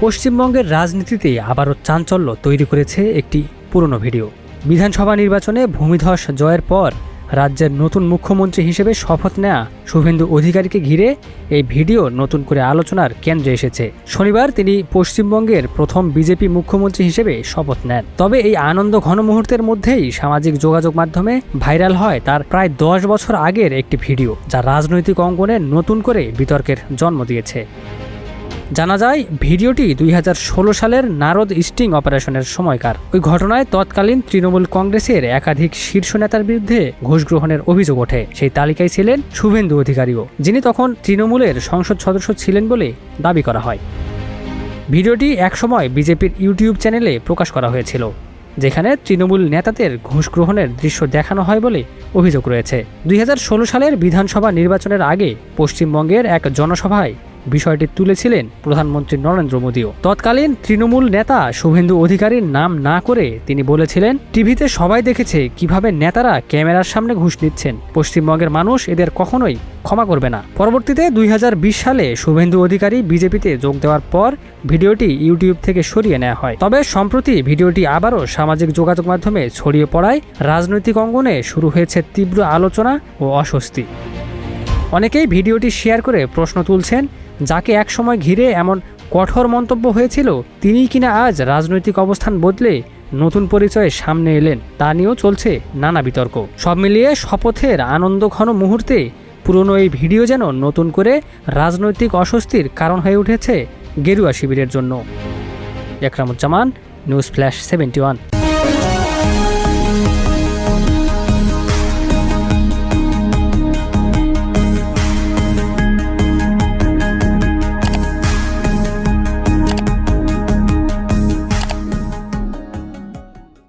পশ্চিমবঙ্গের রাজনীতিতে আবারও চাঞ্চল্য তৈরি করেছে একটি পুরনো ভিডিও। বিধানসভা নির্বাচনে ভূমিধস জয়ের পর রাজ্যের নতুন মুখ্যমন্ত্রী হিসেবে শপথ নেওয়া শুভেন্দু অধিকারীকে ঘিরে এই ভিডিও নতুন করে আলোচনার কেন্দ্রে এসেছে। শনিবার তিনি পশ্চিমবঙ্গের প্রথম বিজেপি মুখ্যমন্ত্রী হিসেবে শপথ নেন। তবে এই আনন্দ ঘন মুহূর্তের মধ্যেই সামাজিক যোগাযোগ মাধ্যমে ভাইরাল হয় তার প্রায় 10 বছর আগের একটি ভিডিও, যা রাজনৈতিক অঙ্গনে নতুন করে বিতর্কের জন্ম দিয়েছে। জানা যায় ভিডিওটি 2016 সালের নারদ স্টিং অপারেশনের সময়কার। ওই ঘটনায় তৎকালীন তৃণমূল কংগ্রেসের একাধিক শীর্ষ নেতার বিরুদ্ধে ঘুষ গ্রহণের অভিযোগ ওঠে। সেই তালিকায় ছিলেন শুভেন্দু অধিকারীও, যিনি তখন তৃণমূলের সংসদ সদস্য ছিলেন বলে দাবি করা হয়। ভিডিওটি একসময় বিজেপির ইউটিউব চ্যানেলে প্রকাশ করা হয়েছিল, যেখানে তৃণমূল নেতাদের ঘুষ গ্রহণের দৃশ্য দেখানো হয় বলে অভিযোগ রয়েছে। 2016 সালের বিধানসভা নির্বাচনের আগে পশ্চিমবঙ্গের এক জনসভায় বিষয়টি তুলেছিলেন প্রধানমন্ত্রী নরেন্দ্র মোদীও। তৎকালীন তৃণমূল নেতা শুভেন্দু অধিকারীর নাম না করে তিনি বলেছিলেন, টিভিতে সবাই দেখেছে কিভাবে নেতারা ক্যামেরার সামনে ঘুষ নিচ্ছেন। পশ্চিমবঙ্গের মানুষ এদের কখনোই ক্ষমা করবে না। পরবর্তীতে 2020 সালে শুভেন্দু অধিকারী বিজেপিতে যোগ দেওয়ার পর ভিডিওটি ইউটিউব থেকে সরিয়ে নেওয়া হয়। তবে সম্প্রতি ভিডিওটি আবারও সামাজিক যোগাযোগ মাধ্যমে ছড়িয়ে পড়ায় রাজনৈতিক অঙ্গনে শুরু হয়েছে তীব্র আলোচনা ও অস্বস্তি। অনেকেই ভিডিওটি শেয়ার করে প্রশ্ন তুলছেন, যাকে একসময় ঘিরে এমন কঠোর মন্তব্য হয়েছিল, তিনিই কিনা আজ রাজনৈতিক অবস্থান বদলে নতুন পরিচয়ে সামনে এলেন, তা নিয়েও চলছে নানা বিতর্ক। সব মিলিয়ে শপথের আনন্দঘন মুহূর্তে পুরনো এই ভিডিও যেন নতুন করে রাজনৈতিক অস্বস্তির কারণ হয়ে উঠেছে গেরুয়া শিবিরের জন্য। Ekramuzzaman, news flash 71।